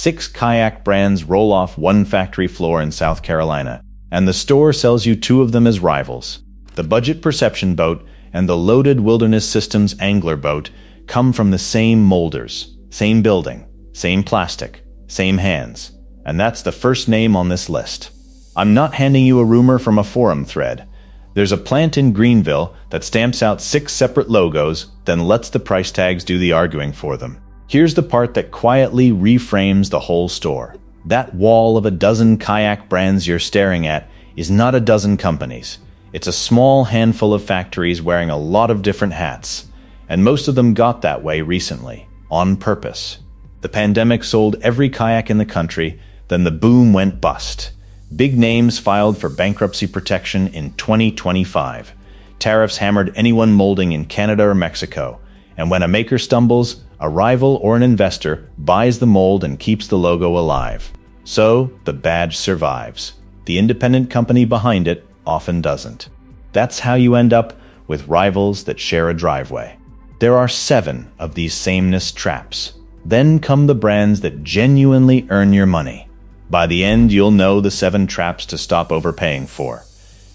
6 kayak brands roll off one factory floor in South Carolina, and the store sells you 2 of them as rivals. The Budget Perception boat and the Loaded Wilderness Systems angler boat come from the same molders, same building, same plastic, same hands, and that's the first name on this list. I'm not handing you a rumor from a forum thread. There's a plant in Greenville that stamps out 6 separate logos, then lets the price tags do the arguing for them. Here's the part that quietly reframes the whole store. That wall of a dozen kayak brands you're staring at is not a dozen companies. It's a small handful of factories wearing a lot of different hats, and most of them got that way recently, on purpose. The pandemic sold every kayak in the country, then the boom went bust. Big names filed for bankruptcy protection in 2025. Tariffs hammered anyone molding in Canada or Mexico, and when a maker stumbles, a rival or an investor buys the mold and keeps the logo alive. So, the badge survives. The independent company behind it often doesn't. That's how you end up with rivals that share a driveway. There are 7 of these sameness traps. Then come the brands that genuinely earn your money. By the end, you'll know the 7 traps to stop overpaying for.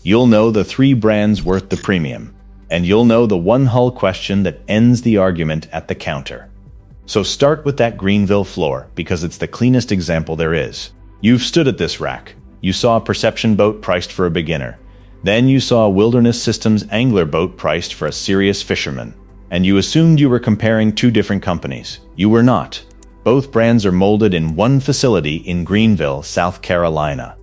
You'll know the 3 brands worth the premium. And you'll know the one hull question that ends the argument at the counter. So start with that Greenville floor, because it's the cleanest example there is. You've stood at this rack. You saw a perception boat priced for a beginner. Then you saw a Wilderness Systems angler boat priced for a serious fisherman. And you assumed you were comparing 2 different companies. You were not. Both brands are molded in one facility in Greenville, South Carolina.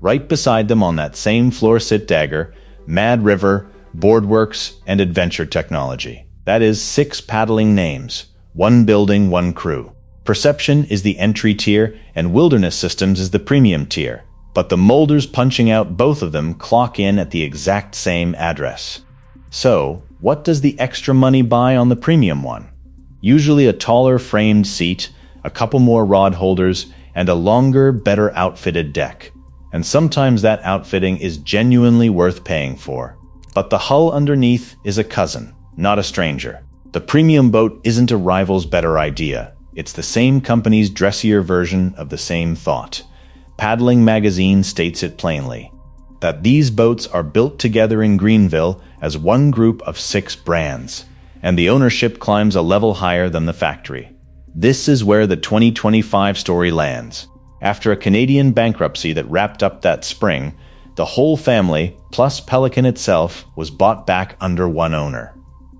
Right beside them on that same floor sit Dagger, Mad River, Boardworks, and Adventure Technology. That is 6 paddling names. 1 building, 1 crew. Perception is the entry tier, and Wilderness Systems is the premium tier. But the molders punching out both of them clock in at the exact same address. So, what does the extra money buy on the premium one? Usually a taller framed seat, a couple more rod holders, and a longer, better outfitted deck. And sometimes that outfitting is genuinely worth paying for. But the hull underneath is a cousin, not a stranger. The premium boat isn't a rival's better idea. It's the same company's dressier version of the same thought. Paddling Magazine states it plainly, that these boats are built together in Greenville as one group of 6 brands, and the ownership climbs a level higher than the factory. This is where the 2025 story lands. After a Canadian bankruptcy that wrapped up that spring, the whole family, plus Pelican itself, was bought back under one owner.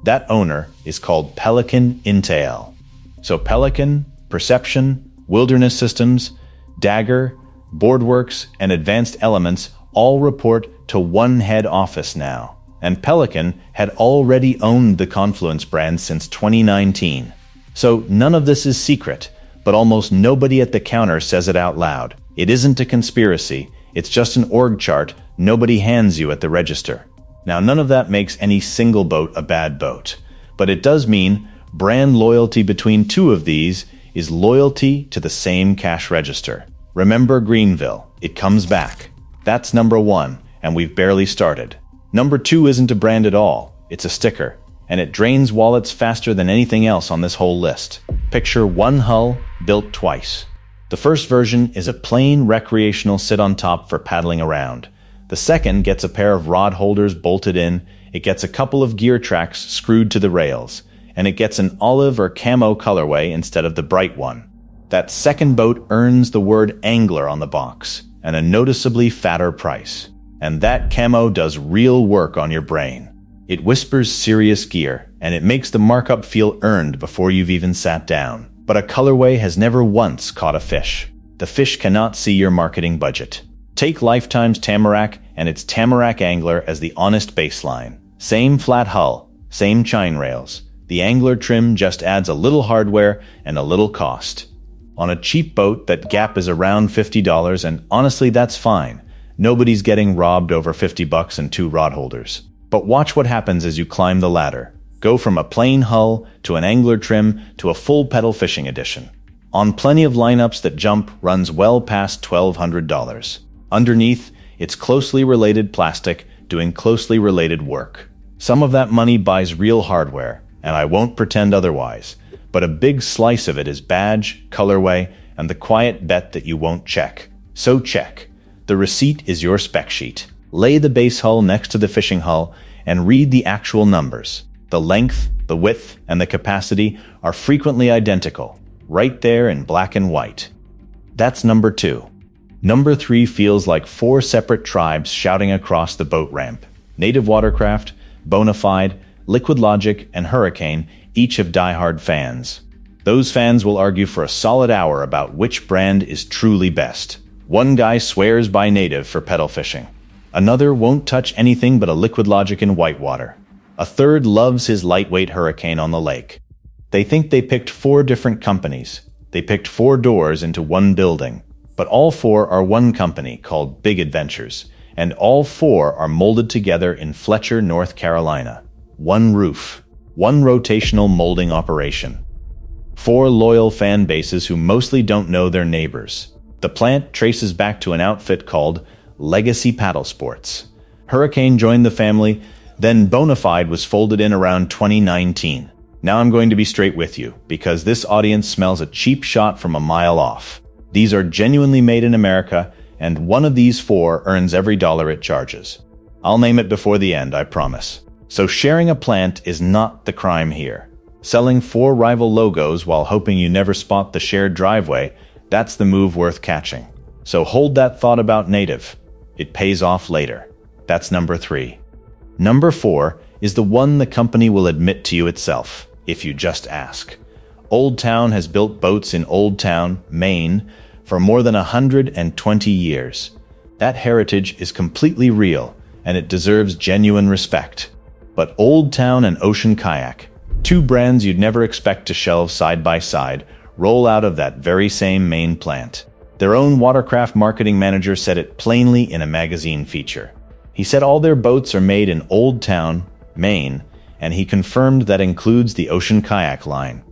That owner is called Pelican Intl. So Pelican, Perception, Wilderness Systems, Dagger, Boardworks, and Advanced Elements all report to one head office now. And Pelican had already owned the Confluence brand since 2019. So none of this is secret, but almost nobody at the counter says it out loud. It isn't a conspiracy, it's just an org chart nobody hands you at the register. Now, none of that makes any single boat a bad boat, but it does mean brand loyalty between 2 of these is loyalty to the same cash register. Remember Greenville, it comes back. That's number 1, and we've barely started. Number 2 isn't a brand at all, it's a sticker, and it drains wallets faster than anything else on this whole list. Picture one hull, built twice. The first version is a plain recreational sit-on-top for paddling around. The second gets a pair of rod holders bolted in, it gets a couple of gear tracks screwed to the rails, and it gets an olive or camo colorway instead of the bright one. That second boat earns the word angler on the box, and a noticeably fatter price. And that camo does real work on your brain. It whispers serious gear, and it makes the markup feel earned before you've even sat down. But a colorway has never once caught a fish. The fish cannot see your marketing budget. Take Lifetime's Tamarack and its Tamarack Angler as the honest baseline. Same flat hull, same chine rails. The angler trim just adds a little hardware and a little cost. On a cheap boat, that gap is around $50, and honestly, that's fine. Nobody's getting robbed over $50 and 2 rod holders. But watch what happens as you climb the ladder. Go from a plain hull to an angler trim to a full pedal fishing edition. On plenty of lineups that jump runs well past $1,200. Underneath, it's closely related plastic doing closely related work. Some of that money buys real hardware, and I won't pretend otherwise, but a big slice of it is badge, colorway, and the quiet bet that you won't check. So check. The receipt is your spec sheet. Lay the base hull next to the fishing hull and read the actual numbers. The length, the width, and the capacity are frequently identical, right there in black and white. That's number 2. Number 3 feels like 4 separate tribes shouting across the boat ramp. Native Watercraft, Bonafide, Liquidlogic, and Hurricane each have diehard fans. Those fans will argue for a solid hour about which brand is truly best. One guy swears by Native for pedal fishing. Another won't touch anything but a Liquidlogic in whitewater. A third loves his lightweight Hurricane on the lake. They think they picked 4 different companies. They picked 4 doors into one building. But all 4 are one company called Big Adventures, and all 4 are molded together in Fletcher, North Carolina. One roof, one rotational molding operation. 4 loyal fan bases who mostly don't know their neighbors. The plant traces back to an outfit called Legacy Paddle Sports. Hurricane joined the family, then Bonafide was folded in around 2019. Now I'm going to be straight with you, because this audience smells a cheap shot from a mile off. These are genuinely made in America, and one of these 4 earns every dollar it charges. I'll name it before the end, I promise. So sharing a plant is not the crime here. Selling 4 rival logos while hoping you never spot the shared driveway, that's the move worth catching. So hold that thought about Native. It pays off later. That's number 3. Number 4 is the one the company will admit to you itself, if you just ask. Old Town has built boats in Old Town, Maine, for more than 120 years. That heritage is completely real, and it deserves genuine respect. But Old Town and Ocean Kayak, 2 brands you'd never expect to shelve side by side, roll out of that very same Maine plant. Their own watercraft marketing manager said it plainly in a magazine feature. He said all their boats are made in Old Town, Maine, and he confirmed that includes the Ocean Kayak line.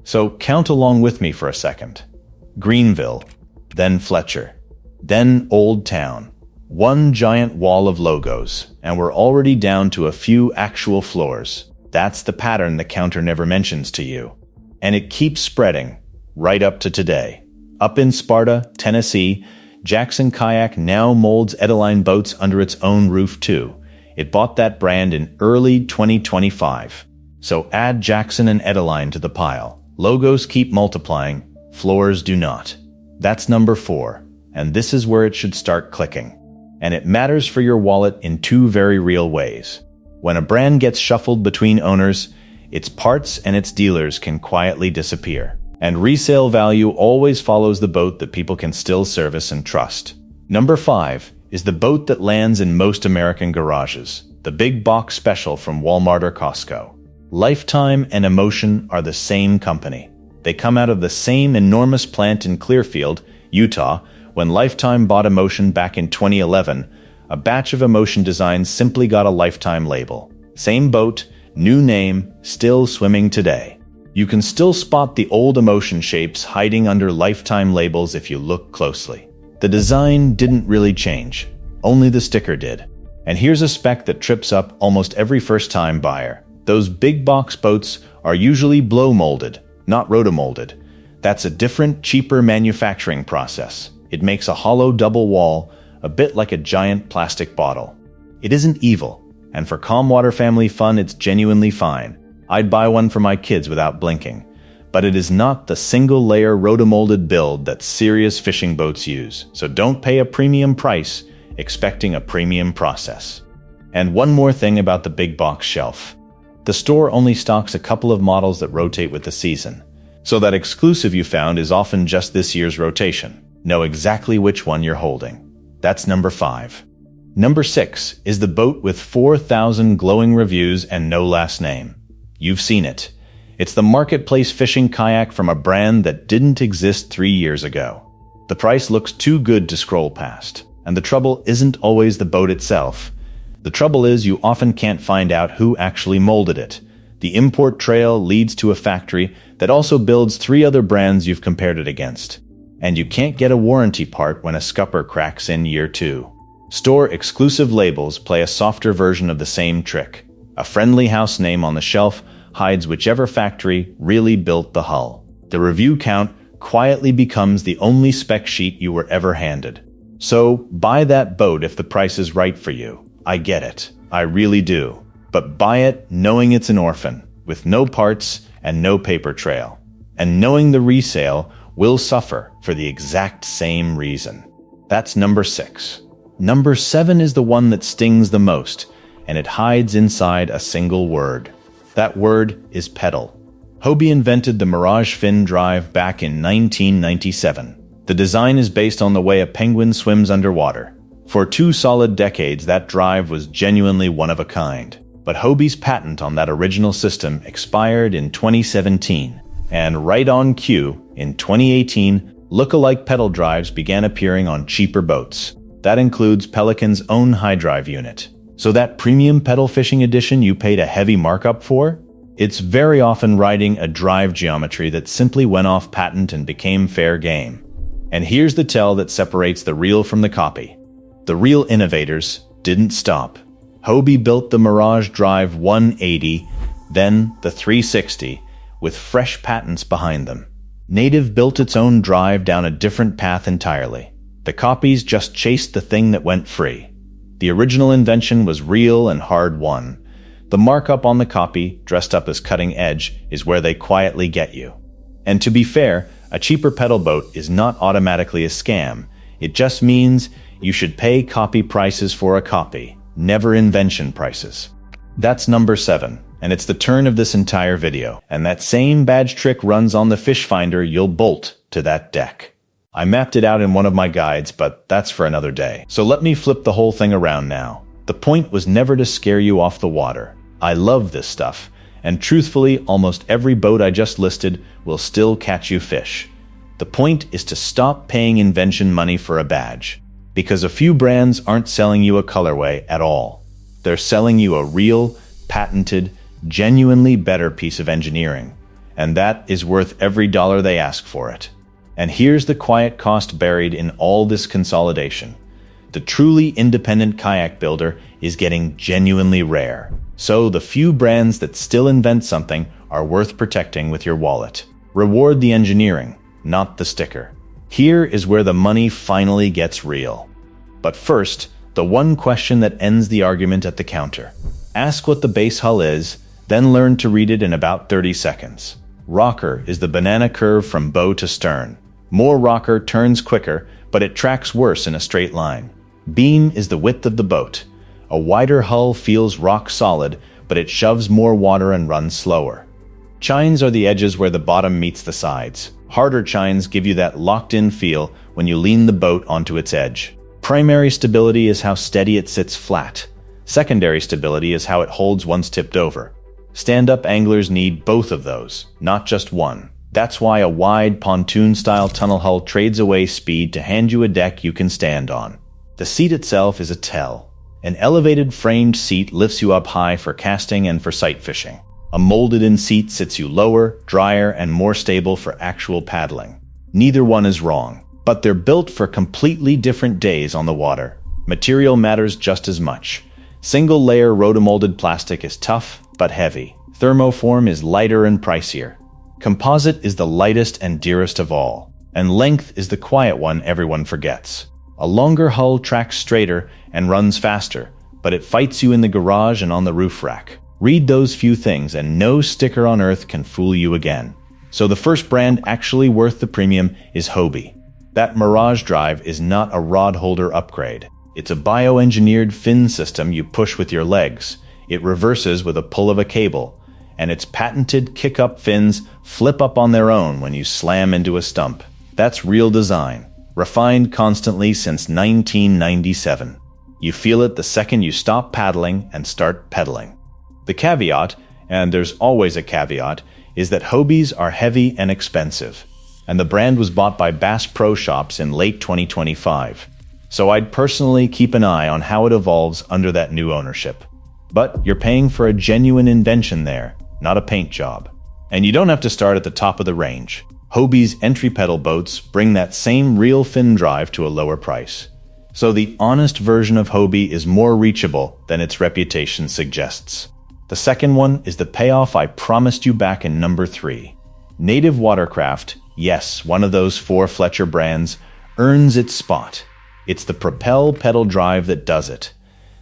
So count along with me for a second. Greenville, then Fletcher, then Old Town. One giant wall of logos, and we're already down to a few actual floors. That's the pattern the counter never mentions to you. And it keeps spreading, right up to today. Up in Sparta, Tennessee, Jackson Kayak now molds Edeline boats under its own roof too. It bought that brand in early 2025. So add Jackson and Edeline to the pile. Logos keep multiplying, floors do not. That's number 4, and this is where it should start clicking. And it matters for your wallet in 2 very real ways. When a brand gets shuffled between owners, its parts and its dealers can quietly disappear. And resale value always follows the boat that people can still service and trust. Number 5 is the boat that lands in most American garages, the big box special from Walmart or Costco. Lifetime and Emotion are the same company. They come out of the same enormous plant in Clearfield, Utah. When Lifetime bought Emotion back in 2011, a batch of Emotion designs simply got a Lifetime label. Same boat, new name, still swimming today. You can still spot the old Emotion shapes hiding under Lifetime labels if you look closely. The design didn't really change, only the sticker did. And here's a spec that trips up almost every first-time buyer. Those big box boats are usually blow-molded, not rotomolded. That's a different, cheaper manufacturing process. It makes a hollow double wall, a bit like a giant plastic bottle. It isn't evil, and for calm water family fun, it's genuinely fine. I'd buy one for my kids without blinking. But it is not the single-layer rotomolded build that serious fishing boats use, so don't pay a premium price expecting a premium process. And one more thing about the big box shelf. The store only stocks a couple of models that rotate with the season, so that exclusive you found is often just this year's rotation. Know exactly which one you're holding. That's number 5. Number 6 is the boat with 4,000 glowing reviews and no last name. You've seen it. It's the marketplace fishing kayak from a brand that didn't exist 3 years ago. The price looks too good to scroll past, and the trouble isn't always the boat itself. The trouble is you often can't find out who actually molded it. The import trail leads to a factory that also builds 3 other brands you've compared it against. And you can't get a warranty part when a scupper cracks in year 2. Store-exclusive labels play a softer version of the same trick. A friendly house name on the shelf hides whichever factory really built the hull. The review count quietly becomes the only spec sheet you were ever handed. So, buy that boat if the price is right for you. I get it. I really do. But buy it knowing it's an orphan, with no parts and no paper trail. And knowing the resale will suffer for the exact same reason. That's number 6. Number 7 is the one that stings the most, and it hides inside a single word. That word is pedal. Hobie invented the Mirage fin drive back in 1997. The design is based on the way a penguin swims underwater. For 2 solid decades, that drive was genuinely one of a kind. But Hobie's patent on that original system expired in 2017. And right on cue, in 2018, look-alike pedal drives began appearing on cheaper boats. That includes Pelican's own high drive unit. So that premium pedal fishing edition you paid a heavy markup for? It's very often riding a drive geometry that simply went off patent and became fair game. And here's the tell that separates the real from the copy. The real innovators didn't stop. Hobie built the Mirage Drive 180, then the 360, with fresh patents behind them. Native built its own drive down a different path entirely. The copies just chased the thing that went free. The original invention was real and hard-won. The markup on the copy, dressed up as cutting edge, is where they quietly get you. And to be fair, a cheaper pedal boat is not automatically a scam. It just means you should pay copy prices for a copy, never invention prices. That's number 7, and it's the turn of this entire video. And that same badge trick runs on the fish finder you'll bolt to that deck. I mapped it out in one of my guides, but that's for another day. So let me flip the whole thing around now. The point was never to scare you off the water. I love this stuff, and truthfully, almost every boat I just listed will still catch you fish. The point is to stop paying invention money for a badge, because a few brands aren't selling you a colorway at all. They're selling you a real, patented, genuinely better piece of engineering, and that is worth every dollar they ask for it. And here's the quiet cost buried in all this consolidation. The truly independent kayak builder is getting genuinely rare. So the few brands that still invent something are worth protecting with your wallet. Reward the engineering, not the sticker. Here is where the money finally gets real. But first, the one question that ends the argument at the counter. Ask what the base hull is, then learn to read it in about 30 seconds. Rocker is the banana curve from bow to stern. More rocker turns quicker, but it tracks worse in a straight line. Beam is the width of the boat. A wider hull feels rock solid, but it shoves more water and runs slower. Chines are the edges where the bottom meets the sides. Harder chines give you that locked-in feel when you lean the boat onto its edge. Primary stability is how steady it sits flat. Secondary stability is how it holds once tipped over. Stand-up anglers need both of those, not just one. That's why a wide, pontoon-style tunnel hull trades away speed to hand you a deck you can stand on. The seat itself is a tell. An elevated framed seat lifts you up high for casting and for sight fishing. A molded-in seat sits you lower, drier, and more stable for actual paddling. Neither one is wrong, but they're built for completely different days on the water. Material matters just as much. Single-layer rotomolded plastic is tough, but heavy. Thermoform is lighter and pricier. Composite is the lightest and dearest of all, and length is the quiet one everyone forgets. A longer hull tracks straighter and runs faster, but it fights you in the garage and on the roof rack. Read those few things and no sticker on earth can fool you again. So the first brand actually worth the premium is Hobie. That Mirage drive is not a rod holder upgrade. It's a bioengineered fin system you push with your legs. It reverses with a pull of a cable, and its patented kick-up fins flip up on their own when you slam into a stump. That's real design, refined constantly since 1997. You feel it the second you stop paddling and start pedaling. The caveat, and there's always a caveat, is that Hobies are heavy and expensive, and the brand was bought by Bass Pro Shops in late 2025. So I'd personally keep an eye on how it evolves under that new ownership. But you're paying for a genuine invention there, not a paint job. And you don't have to start at the top of the range. Hobie's entry pedal boats bring that same real fin drive to a lower price. So the honest version of Hobie is more reachable than its reputation suggests. The second one is the payoff I promised you back in number 3. Native Watercraft Yes, one of those 4 Fletcher brands earns its spot. It's the Propel pedal drive that does it.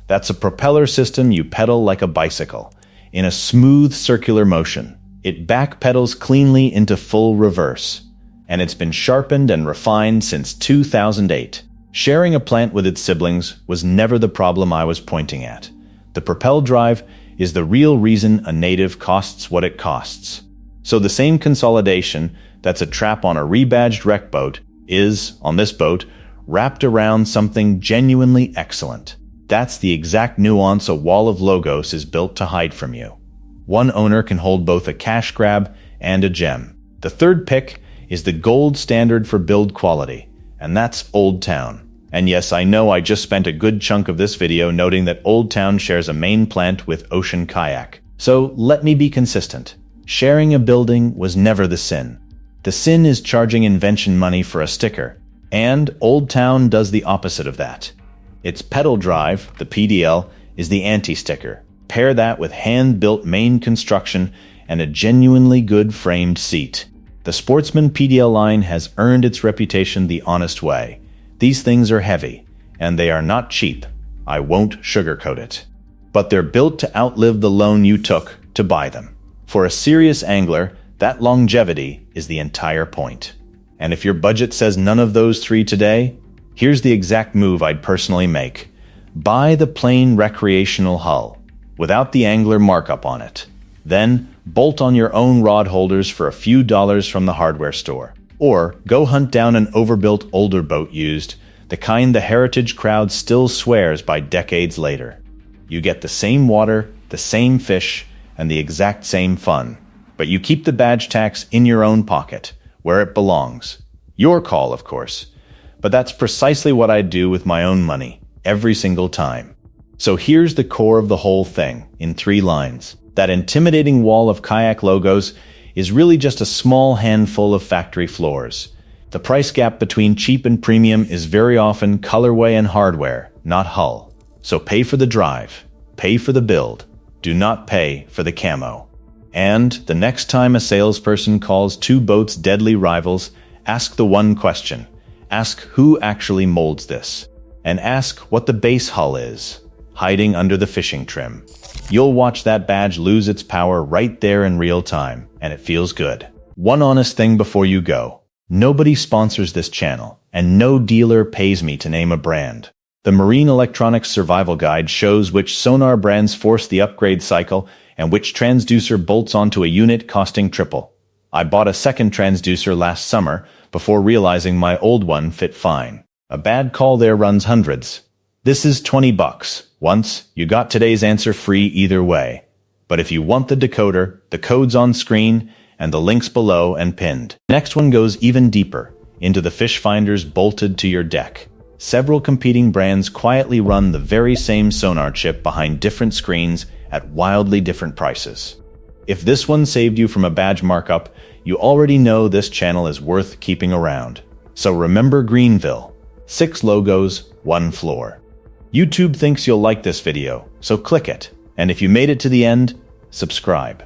That's a propeller system you pedal like a bicycle, in a smooth circular motion. It backpedals cleanly into full reverse, and it's been sharpened and refined since 2008. Sharing a plant with its siblings was never the problem I was pointing at. The Propel drive is the real reason a native costs what it costs. So the same consolidation that's a trap on a rebadged wreck boat is, on this boat, wrapped around something genuinely excellent. That's the exact nuance a wall of logos is built to hide from you. One owner can hold both a cash grab and a gem. The third pick is the gold standard for build quality, and that's Old Town. And yes, I know I just spent a good chunk of this video noting that Old Town shares a Maine plant with Ocean Kayak. So let me be consistent. Sharing a building was never the sin. The sin is charging invention money for a sticker, and Old Town does the opposite of that. Its pedal drive, the PDL, is the anti-sticker. Pair that with hand-built Maine construction and a genuinely good framed seat. The Sportsman PDL line has earned its reputation the honest way. These things are heavy, and they are not cheap. I won't sugarcoat it. But they're built to outlive the loan you took to buy them. For a serious angler, that longevity is the entire point. And if your budget says none of those 3 today, here's the exact move I'd personally make. Buy the plain recreational hull, without the angler markup on it. Then, bolt on your own rod holders for a few dollars from the hardware store. Or go hunt down an overbuilt older boat used, the kind the heritage crowd still swears by decades later. You get the same water, the same fish, and the exact same fun. But you keep the badge tax in your own pocket, where it belongs. Your call, of course. But that's precisely what I do with my own money, every single time. So here's the core of the whole thing, in 3 lines. That intimidating wall of kayak logos is really just a small handful of factory floors. The price gap between cheap and premium is very often colorway and hardware, not hull. So pay for the drive, pay for the build, do not pay for the camo. And the next time a salesperson calls 2 boats deadly rivals, ask the one question. Ask who actually molds this. And ask what the base hull is, hiding under the fishing trim. You'll watch that badge lose its power right there in real time, and it feels good. One honest thing before you go. Nobody sponsors this channel, and no dealer pays me to name a brand. The Marine Electronics Survival Guide shows which sonar brands force the upgrade cycle and which transducer bolts onto a unit costing triple. I bought a second transducer last summer before realizing my old one fit fine. A bad call there runs hundreds. This is $20. Once, you got today's answer free either way. But if you want the decoder, the code's on screen and the link's below and pinned. Next one goes even deeper, into the fish finders bolted to your deck. Several competing brands quietly run the very same sonar chip behind different screens at wildly different prices. If this one saved you from a badge markup, you already know this channel is worth keeping around. So remember Greenville. 6 logos, 1 floor. YouTube thinks you'll like this video, so click it. And if you made it to the end, subscribe.